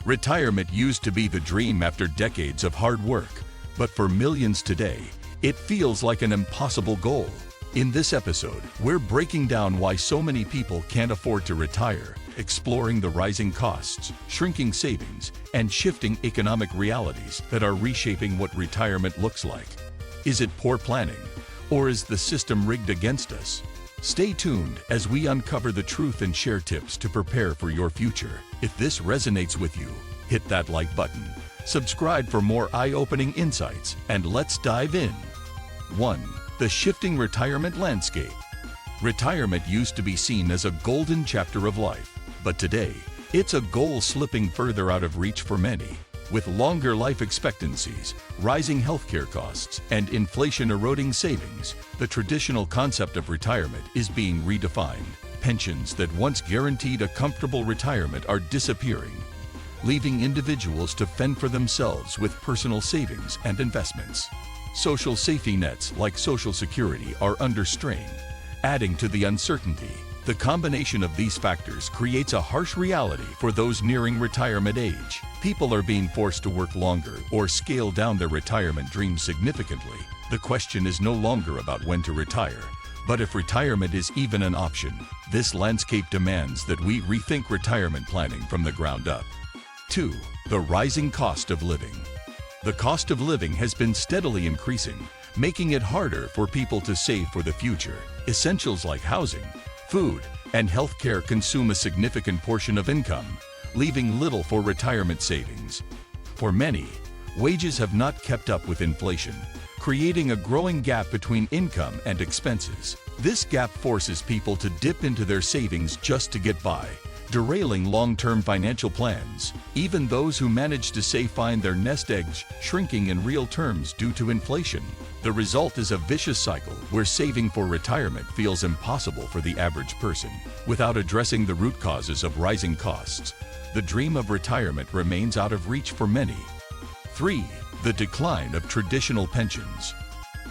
Retirement used to be the dream after decades of hard work, but for millions today, it feels like an impossible goal. In this episode, we're breaking down why so many people can't afford to retire, exploring the rising costs, shrinking savings, and shifting economic realities that are reshaping what retirement looks like. Is it poor planning, or is the system rigged against us? Stay tuned as we uncover the truth and share tips to prepare for your future. If this resonates with you, hit that like button, subscribe for more eye-opening insights, and let's dive in. 1. The shifting retirement landscape. Retirement used to be seen as a golden chapter of life, but today, it's a goal slipping further out of reach for many. With longer life expectancies, rising healthcare costs, and inflation eroding savings, the traditional concept of retirement is being redefined. Pensions that once guaranteed a comfortable retirement are disappearing, leaving individuals to fend for themselves with personal savings and investments. Social safety nets like Social Security are under strain, adding to the uncertainty. The combination of these factors creates a harsh reality for those nearing retirement age. People are being forced to work longer or scale down their retirement dreams significantly. The question is no longer about when to retire, but if retirement is even an option. This landscape demands that we rethink retirement planning from the ground up. 2. The rising cost of living. The cost of living has been steadily increasing, making it harder for people to save for the future. Essentials like housing, food, and healthcare consume a significant portion of income, leaving little for retirement savings. For many, wages have not kept up with inflation, creating a growing gap between income and expenses. This gap forces people to dip into their savings just to get by, derailing long-term financial plans. Even those who manage to save find their nest eggs shrinking in real terms due to inflation. The result is a vicious cycle where saving for retirement feels impossible for the average person. Without addressing the root causes of rising costs, the dream of retirement remains out of reach for many. 3. The decline of traditional pensions.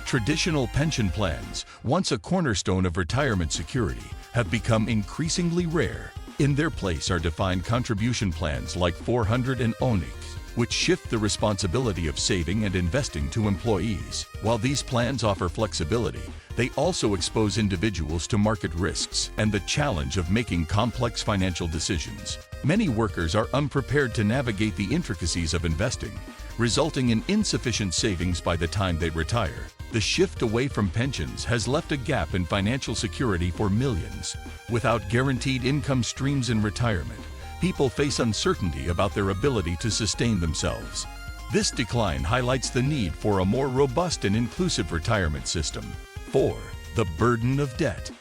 Traditional pension plans, once a cornerstone of retirement security, have become increasingly rare. In their place are defined contribution plans like 400 and Onyx, which shift the responsibility of saving and investing to employees. While these plans offer flexibility, they also expose individuals to market risks and the challenge of making complex financial decisions. Many workers are unprepared to navigate the intricacies of investing, resulting in insufficient savings by the time they retire. The shift away from pensions has left a gap in financial security for millions. Without guaranteed income streams in retirement, people face uncertainty about their ability to sustain themselves. This decline highlights the need for a more robust and inclusive retirement system. 4. The burden of debt.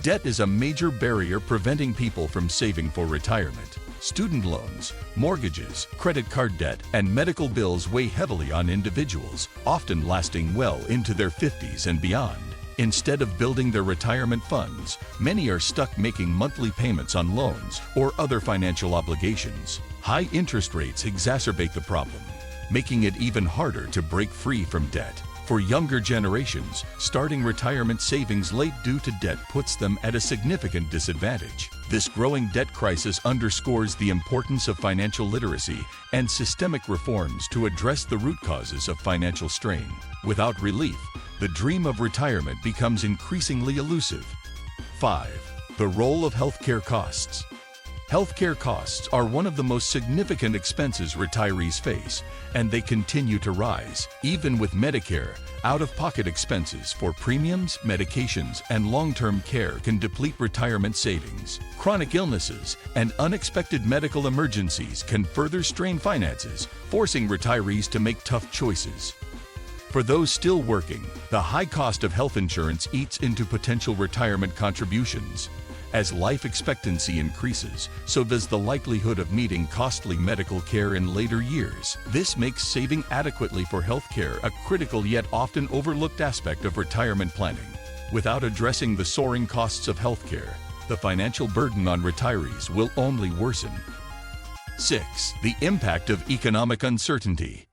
Debt is a major barrier preventing people from saving for retirement. Student loans, mortgages, credit card debt, and medical bills weigh heavily on individuals, often lasting well into their 50s and beyond. Instead of building their retirement funds, many are stuck making monthly payments on loans or other financial obligations. High interest rates exacerbate the problem, making it even harder to break free from debt. For younger generations, starting retirement savings late due to debt puts them at a significant disadvantage. This growing debt crisis underscores the importance of financial literacy and systemic reforms to address the root causes of financial strain. Without relief, the dream of retirement becomes increasingly elusive. 5. The role of healthcare costs. Healthcare costs are one of the most significant expenses retirees face, and they continue to rise. Even with Medicare, out-of-pocket expenses for premiums, medications, and long-term care can deplete retirement savings. Chronic illnesses and unexpected medical emergencies can further strain finances, forcing retirees to make tough choices. For those still working, the high cost of health insurance eats into potential retirement contributions. As life expectancy increases, so does the likelihood of needing costly medical care in later years. This makes saving adequately for health care a critical yet often overlooked aspect of retirement planning. Without addressing the soaring costs of health care, the financial burden on retirees will only worsen. 6. The impact of economic uncertainty.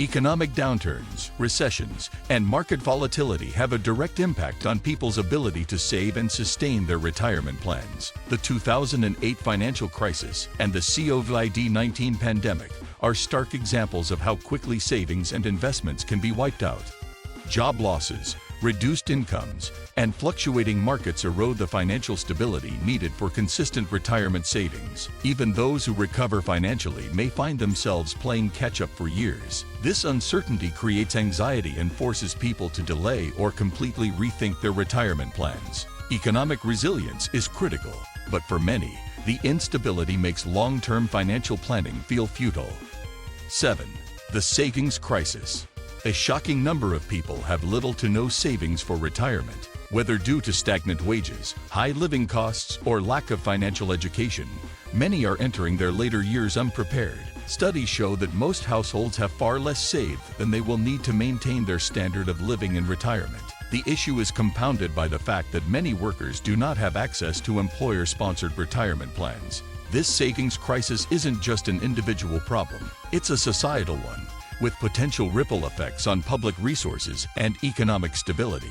Economic downturns, recessions, and market volatility have a direct impact on people's ability to save and sustain their retirement plans. The 2008 financial crisis and the COVID-19 pandemic are stark examples of how quickly savings and investments can be wiped out. Job losses, reduced incomes, and fluctuating markets erode the financial stability needed for consistent retirement savings. Even those who recover financially may find themselves playing catch-up for years. This uncertainty creates anxiety and forces people to delay or completely rethink their retirement plans. Economic resilience is critical, but for many, the instability makes long-term financial planning feel futile. 7. The savings crisis. A shocking number of people have little to no savings for retirement. Whether due to stagnant wages, high living costs, or lack of financial education, many are entering their later years unprepared. Studies show that most households have far less saved than they will need to maintain their standard of living in retirement. The issue is compounded by the fact that many workers do not have access to employer-sponsored retirement plans. This savings crisis isn't just an individual problem, it's a societal one, with potential ripple effects on public resources and economic stability.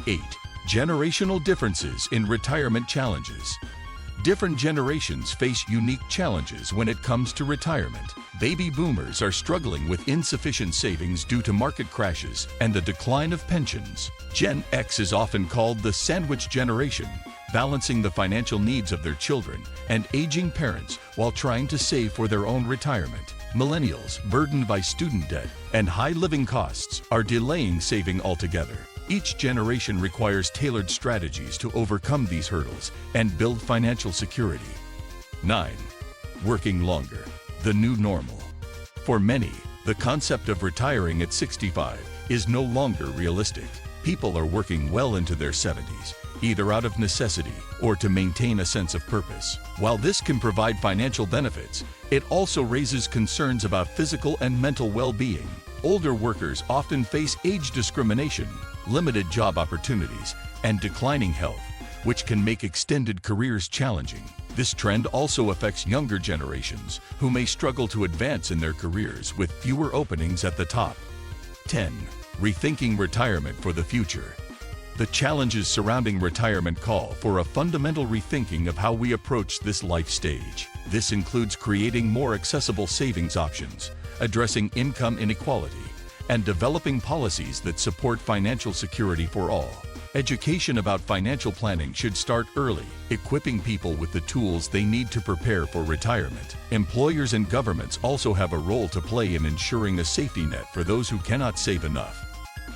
8. Generational differences in retirement challenges. Different generations face unique challenges when it comes to retirement. Baby boomers are struggling with insufficient savings due to market crashes and the decline of pensions. Gen X is often called the sandwich generation, balancing the financial needs of their children and aging parents while trying to save for their own retirement. Millennials, burdened by student debt and high living costs, are delaying saving altogether. Each generation requires tailored strategies to overcome these hurdles and build financial security. 9. Working longer, the new normal. For many, the concept of retiring at 65 is no longer realistic. People are working well into their 70s, either out of necessity or to maintain a sense of purpose. While this can provide financial benefits, it also raises concerns about physical and mental well-being. Older workers often face age discrimination, limited job opportunities, and declining health, which can make extended careers challenging. This trend also affects younger generations, who may struggle to advance in their careers with fewer openings at the top. 10. Rethinking retirement for the future. The challenges surrounding retirement call for a fundamental rethinking of how we approach this life stage. This includes creating more accessible savings options, addressing income inequality, and developing policies that support financial security for all. Education about financial planning should start early, equipping people with the tools they need to prepare for retirement. Employers and governments also have a role to play in ensuring a safety net for those who cannot save enough.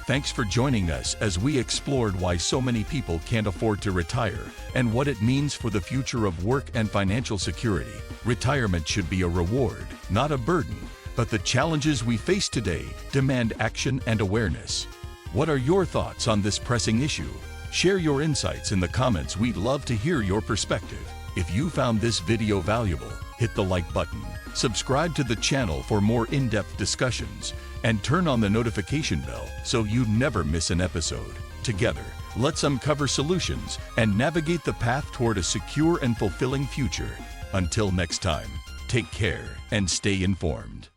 Thanks for joining us as we explored why so many people can't afford to retire and what it means for the future of work and financial security. Retirement should be a reward, not a burden, but the challenges we face today demand action and awareness. What are your thoughts on this pressing issue? Share your insights in the comments. We'd love to hear your perspective. If you found this video valuable, hit the like button, subscribe to the channel for more in-depth discussions, and turn on the notification bell so you never miss an episode. Together, let's uncover solutions and navigate the path toward a secure and fulfilling future. Until next time, take care and stay informed.